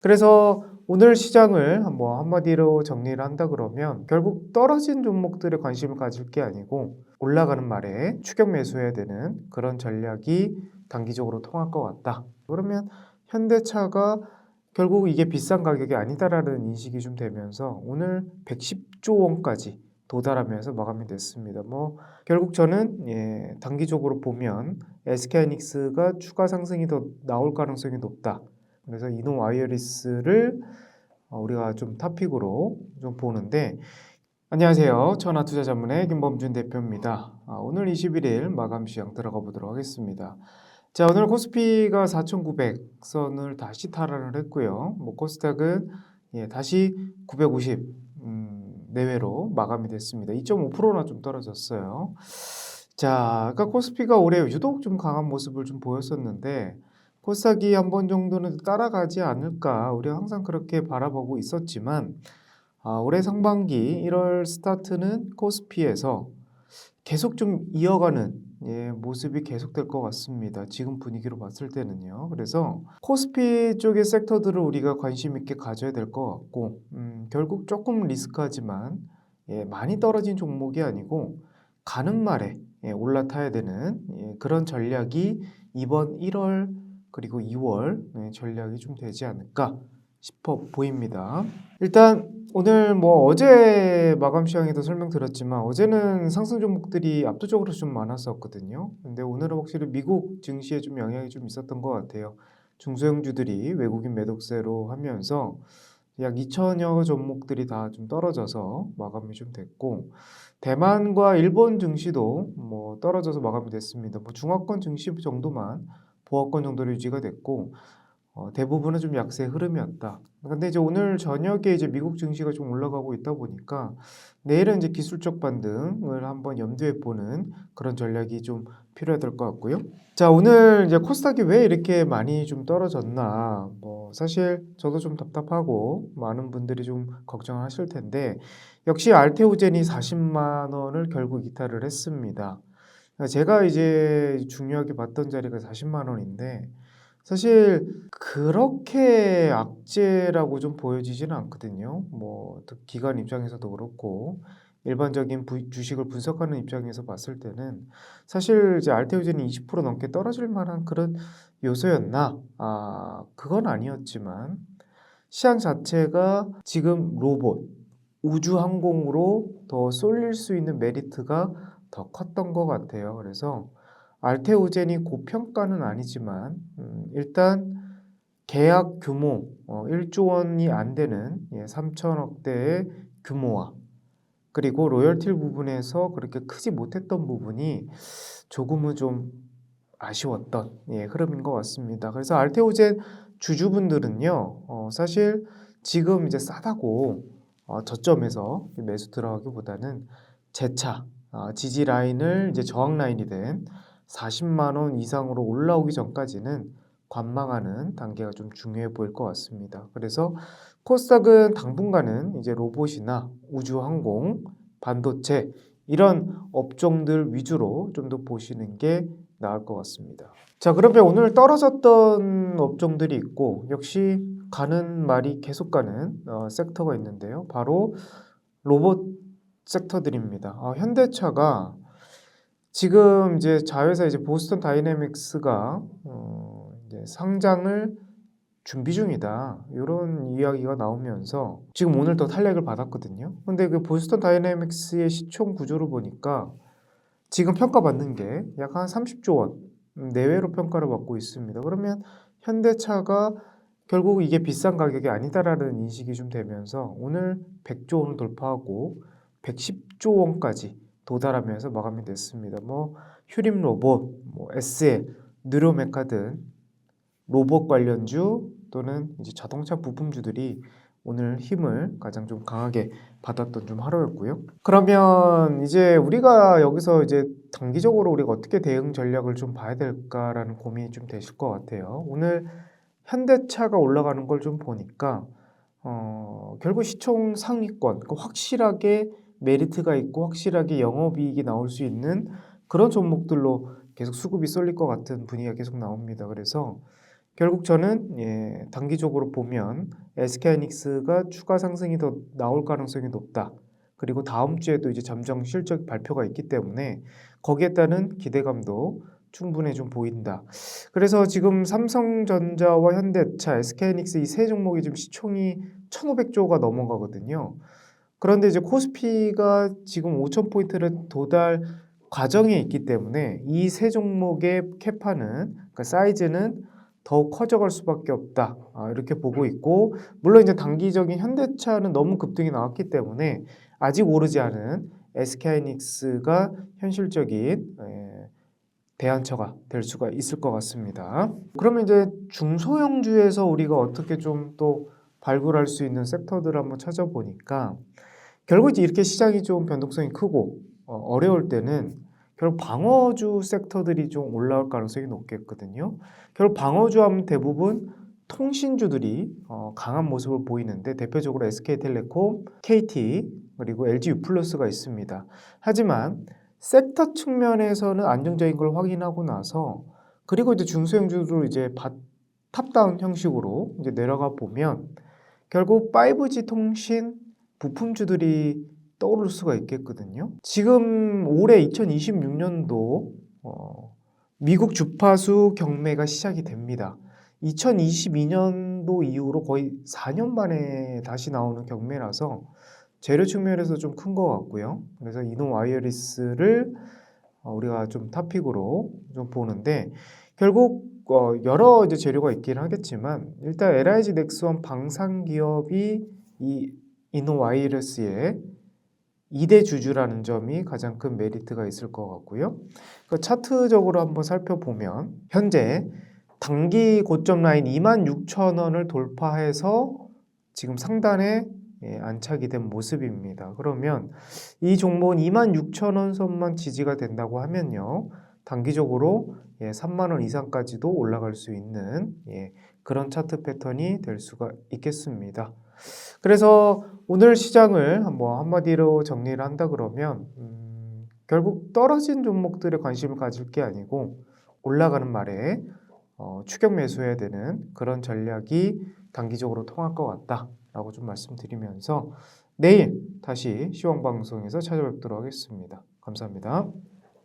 그래서 오늘 시장을 뭐 한마디로 정리를 한다 그러면 결국 떨어진 종목들에 관심을 가질 게 아니고 올라가는 말에 추격 매수해야 되는 그런 전략이 단기적으로 통할 것 같다. 그러면 현대차가 결국 이게 비싼 가격이 아니다라는 인식이 좀 되면서 오늘 110조 원까지 도달하면서 마감이 됐습니다. 뭐 결국 저는 단기적으로 보면 SK하이닉스가 추가 상승이 더 나올 가능성이 높다. 그래서 이노 와이어리스를 우리가 좀 탑픽으로 좀 보는데, 안녕하세요. 천하투자전문의 김범준 대표입니다. 오늘 21일 마감 시장 들어가 보도록 하겠습니다. 자, 오늘 코스피가 4,900선을 다시 탈환을 했고요. 뭐 코스닥은 다시 950 내외로 마감이 됐습니다. 2.5%나 좀 떨어졌어요. 자, 아까 코스피가 올해 유독 좀 강한 모습을 좀 보였었는데 코스닥이 한 번 정도는 따라가지 않을까 우리가 항상 그렇게 바라보고 있었지만 올해 상반기 1월 스타트는 코스피에서 계속 좀 이어가는 모습이 계속될 것 같습니다. 지금 분위기로 봤을 때는요. 그래서 코스피 쪽의 섹터들을 우리가 관심 있게 가져야 될 것 같고 결국 조금 리스크하지만 많이 떨어진 종목이 아니고 가는 말에 올라타야 되는 그런 전략이 이번 1월 그리고 2월 전략이 좀 되지 않을까 싶어 보입니다. 일단 오늘 뭐 어제 마감 시황에도 설명드렸지만 어제는 상승 종목들이 압도적으로 좀 많았었거든요. 근데 오늘은 확실히 미국 증시에 좀 영향이 좀 있었던 것 같아요. 중소형주들이 외국인 매독세로 하면서 약 2천여 종목들이 다 좀 떨어져서 마감이 좀 됐고 대만과 일본 증시도 뭐 떨어져서 마감이 됐습니다. 뭐 중화권 증시 정도만 보합권 정도로 유지가 됐고 대부분은 좀 약세 흐름이었다. 근데 이제 오늘 저녁에 이제 미국 증시가 좀 올라가고 있다 보니까 내일은 이제 기술적 반등을 한번 염두에 보는 그런 전략이 좀 필요할 것 같고요. 자, 오늘 이제 코스닥이 왜 이렇게 많이 좀 떨어졌나? 뭐 사실 저도 좀 답답하고 많은 분들이 좀 걱정하실 텐데 역시 알테오젠이 40만 원을 결국 이탈을 했습니다. 제가 이제 중요하게 봤던 자리가 40만 원인데 사실 그렇게 악재라고 좀 보여지지는 않거든요. 뭐 기관 입장에서도 그렇고 일반적인 주식을 분석하는 입장에서 봤을 때는 사실 이제 알테오젠이 20% 넘게 떨어질 만한 그런 요소였나? 그건 아니었지만 시장 자체가 지금 로봇, 우주항공으로 더 쏠릴 수 있는 메리트가 더 컸던 것 같아요. 그래서 알테오젠이 고평가는 아니지만 일단 계약 규모 1조 원이 안 되는 3천억대의 규모와 그리고 로열티 부분에서 그렇게 크지 못했던 부분이 조금은 좀 아쉬웠던 흐름인 것 같습니다. 그래서 알테오젠 주주분들은요, 사실 지금 이제 싸다고 저점에서 매수 들어가기보다는 재차 지지 라인을 이제 저항 라인이 된 40만 원 이상으로 올라오기 전까지는 관망하는 단계가 좀 중요해 보일 것 같습니다. 그래서 코스닥은 당분간은 이제 로봇이나 우주항공, 반도체 이런 업종들 위주로 좀 더 보시는 게 나을 것 같습니다. 자, 그러면 오늘 떨어졌던 업종들이 있고 역시 가는 말이 계속 가는 섹터가 있는데요. 바로 로봇 섹터들입니다. 현대차가 지금 이제 자회사 이제 보스턴 다이내믹스가 이제 상장을 준비 중이다. 이런 이야기가 나오면서 지금 오늘 또 탄력을 받았거든요. 근데 그 보스턴 다이내믹스의 시총 구조를 보니까 지금 평가받는 게 약 한 30조 원 내외로 평가를 받고 있습니다. 그러면 현대차가 결국 이게 비싼 가격이 아니다라는 인식이 좀 되면서 오늘 100조 원을 돌파하고 110조 원까지 도달하면서 마감이 됐습니다. 뭐 휴림 로봇, 뭐 SL, 느로메카 등 로봇 관련주 또는 이제 자동차 부품주들이 오늘 힘을 가장 좀 강하게 받았던 좀 하루였고요. 그러면 이제 우리가 여기서 이제 단기적으로 우리가 어떻게 대응 전략을 좀 봐야 될까라는 고민이 좀 되실 것 같아요. 오늘 현대차가 올라가는 걸 좀 보니까 결국 시총 상위권, 그러니까 확실하게 메리트가 있고 확실하게 영업이익이 나올 수 있는 그런 종목들로 계속 수급이 쏠릴 것 같은 분위기가 계속 나옵니다. 그래서 결국 저는 단기적으로 보면 SK하이닉스가 추가 상승이 더 나올 가능성이 높다. 그리고 다음 주에도 이제 잠정 실적 발표가 있기 때문에 거기에 따른 기대감도 충분히 좀 보인다. 그래서 지금 삼성전자와 현대차, SK하이닉스 이 세 종목이 지금 시총이 1,500조가 넘어가거든요. 그런데 이제 코스피가 지금 5,000포인트를 도달 과정에 있기 때문에 이 세 종목의 캐파는, 그러니까 사이즈는 더욱 커져갈 수밖에 없다. 이렇게 보고 있고, 물론 이제 단기적인 현대차는 너무 급등이 나왔기 때문에 아직 오르지 않은 SK하이닉스가 현실적인 대안처가 될 수가 있을 것 같습니다. 그러면 이제 중소형주에서 우리가 어떻게 좀 또 발굴할 수 있는 섹터들을 한번 찾아보니까 결국 이제 이렇게 시장이 좀 변동성이 크고 어려울 때는 결국 방어주 섹터들이 좀 올라올 가능성이 높겠거든요. 결국 방어주 하면 대부분 통신주들이 강한 모습을 보이는데 대표적으로 SK텔레콤, KT 그리고 LG유플러스가 있습니다. 하지만 섹터 측면에서는 안정적인 걸 확인하고 나서 그리고 이제 중소형주로 이제 탑다운 형식으로 이제 내려가 보면 결국 5G 통신 부품주들이 떠오를 수가 있겠거든요. 지금 올해 2026년도 미국 주파수 경매가 시작이 됩니다. 2022년도 이후로 거의 4년 만에 다시 나오는 경매라서 재료 측면에서 좀 큰 것 같고요. 그래서 이노 와이어리스를 우리가 좀 탑픽으로 좀 보는데 결국 여러 이제 재료가 있긴 하겠지만 일단 LIG 넥스원 방산 기업이 이 이노 와이어리스의 2대 주주라는 점이 가장 큰 메리트가 있을 것 같고요. 그 차트적으로 한번 살펴보면 현재 단기 고점 라인 26,000원을 돌파해서 지금 상단에 안착이 된 모습입니다. 그러면 이 종목은 26,000원 선만 지지가 된다고 하면요. 단기적으로 30,000원 이상까지도 올라갈 수 있는 그런 차트 패턴이 될 수가 있겠습니다. 그래서 오늘 시장을 한마디로 정리를 한다 그러면 결국 떨어진 종목들에 관심을 가질 게 아니고 올라가는 말에 추격 매수해야 되는 그런 전략이 단기적으로 통할 것 같다라고 좀 말씀드리면서 내일 다시 시황방송에서 찾아뵙도록 하겠습니다. 감사합니다.